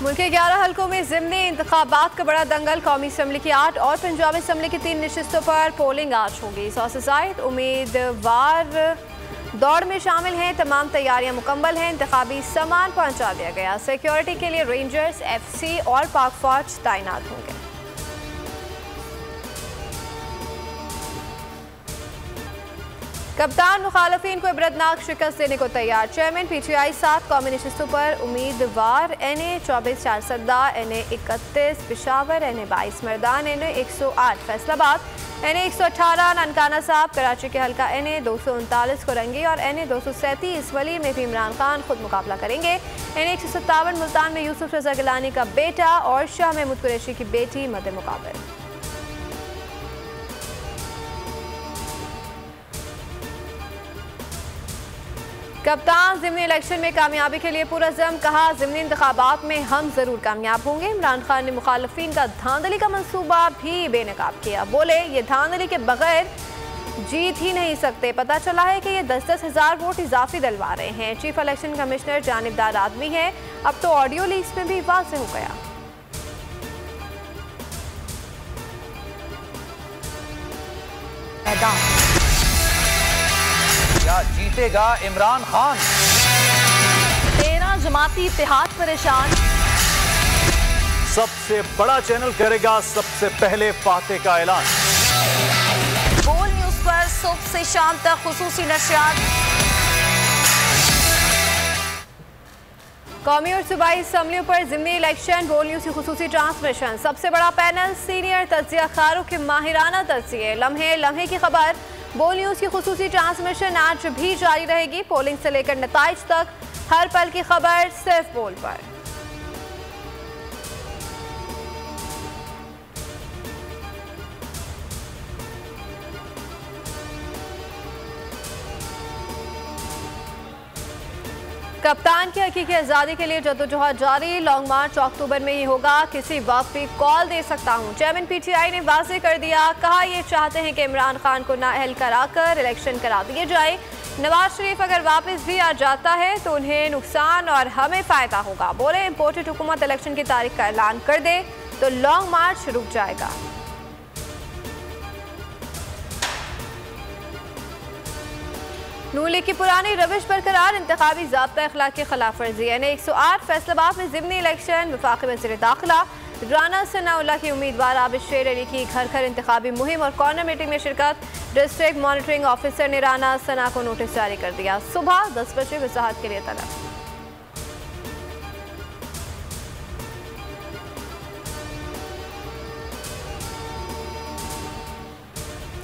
मुल्क के 11 हल्कों में ज़िमनी इंतखाबात का बड़ा दंगल। कौमी असम्बली की 8 और पंजाबी असम्बली की 3 नशिस्तों पर पोलिंग आज होगी। 100 से ज़ायद उम्मीदवार दौड़ में शामिल हैं। तमाम तैयारियां मुकम्मल हैं। इंतखाबी सामान पहुंचा दिया गया। सिक्योरिटी के लिए रेंजर्स, FC और पाक फौज तैनात होंगे। कप्तान मुखालफिन को इबरतनाक शिकस्त देने को तैयार। चेयरमैन PTI 7 कौमी नशिस्तों पर उम्मीदवार NA 24 Charsadda, NA 31 Peshawar, NA 22 Mardan, NA 108 Faisalabad, NA 118 Nankana साहब कराची के हल्का, NA 239 कोरंगी और NA 237 वली में भी इमरान खान खुद मुकाबला करेंगे। NA 157 मुल्तान में यूसुफ रजा गिलानी का बेटा और शाह महमूद कुरैशी की बेटी मद्दे मुकाबले। कप्तान ज़िमनी इलेक्शन में कामयाबी के लिए पुरज़म। कहा, ज़िमनी इंतखाबात में हम ज़रूर कामयाब होंगे। इमरान खान ने मुखालफिन का धांधली का मंसूबा भी बेनकाब किया। बोले, ये धांधली के बगैर जीत ही नहीं सकते। पता चला है कि ये 10-10 हज़ार वोट इजाफी डलवा रहे हैं। चीफ इलेक्शन कमिश्नर जानिबदार आदमी है। अब तो ऑडियो लीक्स में भी वाज़ेह हो गया। क्या जीतेगा इमरान खान? 13 जमाती इत्तेहाद परेशान। सबसे बड़ा चैनल करेगा सबसे पहले फातेह का ऐलान। बोल न्यूज पर सुबह से शाम तक खुसूसी नशरियात। कौमी और सूबाई असम्बलियों पर ज़िमनी इलेक्शन, बोल न्यूज की खुसूसी ट्रांसमिशन। सबसे बड़ा पैनल, सीनियर तज्ज़ियाकारों के माहिराना तज्ज़िये। लम्हे लम्हे की खबर। बोल न्यूज की खुसूसी ट्रांसमिशन आज भी जारी रहेगी। पोलिंग से लेकर नताइज तक हर पल की खबर सिर्फ बोल पर। कप्तान की हकीकी आज़ादी के लिए जद्दोजहद जारी। लॉन्ग मार्च अक्टूबर में ही होगा। किसी वक्त भी कॉल दे सकता हूं। चेयरमैन PTI ने वाज़ेह कर दिया। कहा, ये चाहते हैं कि इमरान खान को नाअहल कराकर इलेक्शन करा दिए जाए। नवाज शरीफ अगर वापस भी आ जाता है तो उन्हें नुकसान और हमें फ़ायदा होगा। बोले, इम्पोर्टेड हुकूमत इलेक्शन की तारीख का ऐलान कर दे तो लॉन्ग मार्च रुक जाएगा। नून लीग की पुरानी रविश बरकरार। इंतखाबी ज़ाब्ता अखलाक की खिलाफ वर्जी। NA 108 फैसलाबाद में ज़िमनी इलेक्शन। वफाकी वज़ीर दाखिला राना सनाउल्लाह की उम्मीदवार आबिद शेर अली की घर घर इंतखाबी मुहिम और कॉर्नर मीटिंग में शिरकत। डिस्ट्रिक्ट मॉनिटरिंग ऑफिसर ने राना सना को नोटिस जारी कर दिया। सुबह 10 बजे वजाहत के लिए तलब।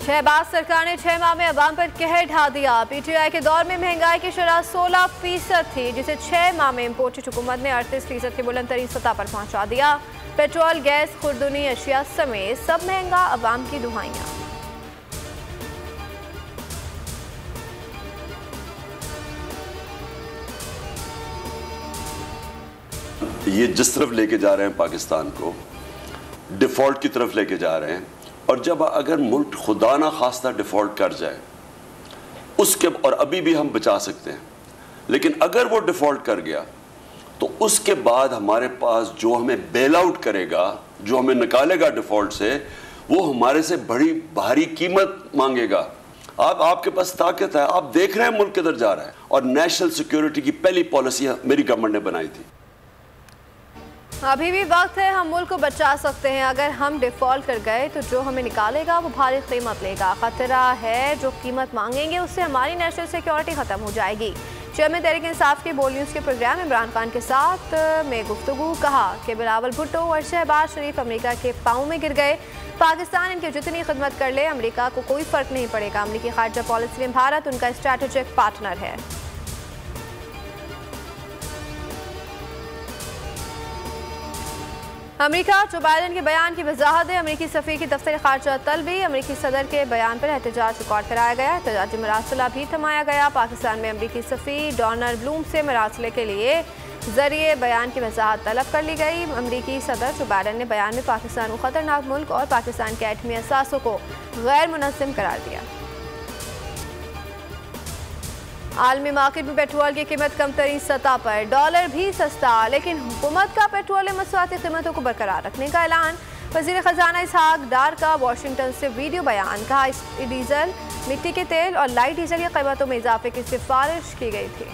शहबाज सरकार ने 6 माह में अवाम पर कहर ढा दिया। PTI के दौर में महंगाई की शरह 16% थी, जिसे 6 माह में इम्पोर्टेड हुकूमत ने 38% की बुलंद तरीन सतह पर पहुंचा दिया। पेट्रोल, गैस, खुर्दुनी अशिया समेत सब महंगा। अवाम की दुहाइयां। ये जिस तरफ लेके जा रहे हैं पाकिस्तान को, डिफॉल्ट की तरफ लेके जा रहे हैं। और जब अगर मुल्क खुदा ना खास्ता डिफ़ॉल्ट कर जाए उसके, और अभी भी हम बचा सकते हैं, लेकिन अगर वो डिफ़ॉल्ट कर गया तो उसके बाद हमारे पास जो हमें बेल आउट करेगा, जो हमें निकालेगा डिफ़ॉल्ट से, वो हमारे से बड़ी भारी कीमत मांगेगा। आपके पास ताकत है, आप देख रहे हैं मुल्क किधर जा रहा है। और नेशनल सिक्योरिटी की पहली पॉलिसी मेरी गवर्नमेंट ने बनाई थी। अभी भी वक्त है, हम मुल्क को बचा सकते हैं। अगर हम डिफ़ॉल्ट कर गए तो जो हमें निकालेगा वो भारी कीमत लेगा। खतरा है जो कीमत मांगेंगे उससे हमारी नेशनल सिक्योरिटी ख़त्म हो जाएगी। चेयरमैन तहरीक इंसाफ के बोल न्यूज़ के प्रोग्राम इमरान खान के साथ में गुफ्तगू। कहा कि बिलावल भुट्टो और शहबाज शरीफ अमेरिका के पाँव में गिर गए। पाकिस्तान इनकी जितनी खिदमत कर ले, अमेरिका को कोई फ़र्क नहीं पड़ेगा। अमेरिकी खारजा पॉलिसी में भारत उनका स्ट्रैटेजिक पार्टनर है। अमेरिका जो बाइडेन के बयान की वजाहत है। अमेरिकी सफ़ीर की दफ्तर खारजा तलबी। अमेरिकी सदर के बयान पर एहतजाज रिकॉर्ड कराया गया। एहतजाजी मरासला भी थमाया गया। पाकिस्तान में अमेरिकी सफ़ीर डोनाल्ड ब्लूम से मरासले के लिए जरिए बयान की वजाहत तलब कर ली गई। अमेरिकी सदर जो बाइडेन ने बयान में पाकिस्तान को ख़तरनाक मुल्क और पाकिस्तान के एटमी असासों को गैर मुनज़्ज़म करार दिया। आलमी मार्केट में पेट्रोल की कीमत कम तरीन सतह पर, डॉलर भी सस्ता, लेकिन हुकूमत का पेट्रोलियम मसवाती कीमतों को बरकरार रखने का ऐलान। वज़ीर ख़जाना इसहाक डार का वाशिंगटन से वीडियो बयान, कहा डीजल, मिट्टी के तेल और लाइट डीजल की कीमतों में इजाफे की सिफारिश की गई थी।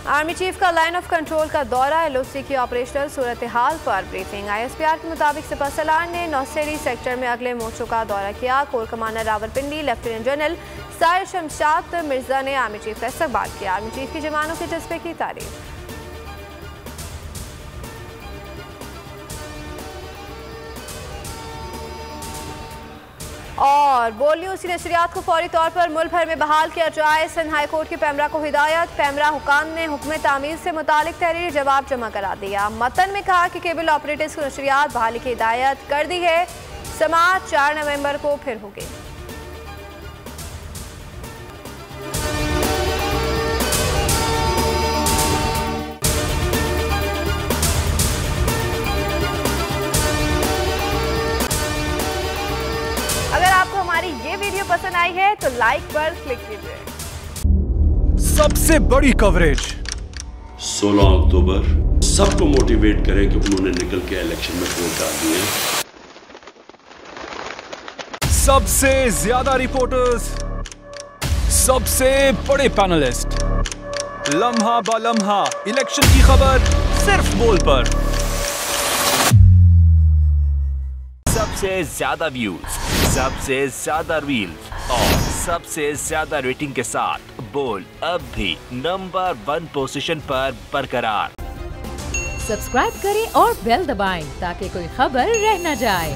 आर्मी चीफ का लाइन ऑफ कंट्रोल का दौरा, LOC की ऑपरेशनल सूरत हाल पर ब्रीफिंग। ISPR के मुताबिक सिपहसालार ने नौसेरी सेक्टर में अगले मोर्चों का दौरा किया। Core commander Rawalpindi lieutenant general Sahir Shamshad Mirza ने आर्मी चीफ का इस्तकबाल किया। आर्मी चीफ की जवानों के जज्बे की तारीफ। और बोल न्यूज़ की नशरियात को फौरी तौर पर मुल्क भर में बहाल किया जाए। सिंध हाई कोर्ट की पैमरा को हिदायत। पैमरा हुकाम ने हुक्म तामीर से मुतालिक तहरीरी जवाब जमा करा दिया। मतन में कहा कि केबल ऑपरेटर्स को नशरियात बहाली की हिदायत कर दी है। समाअत 4 नवंबर को फिर होगी। अगर आपको हमारी ये वीडियो पसंद आई है तो लाइक पर क्लिक कीजिए। सबसे बड़ी कवरेज 16 अक्टूबर सबको मोटिवेट करें कि उन्होंने निकल के इलेक्शन में वोट डाल दिए। सबसे ज्यादा रिपोर्टर्स, सबसे बड़े पैनलिस्ट, लम्हा बा लम्हा इलेक्शन की खबर सिर्फ बोल पर। सबसे ज्यादा व्यूज, सबसे ज्यादा रील्स और सबसे ज्यादा रेटिंग के साथ बोल अब भी नंबर 1 पोजीशन पर बरकरार। सब्सक्राइब करें और बेल दबाएं ताकि कोई खबर रह न जाए।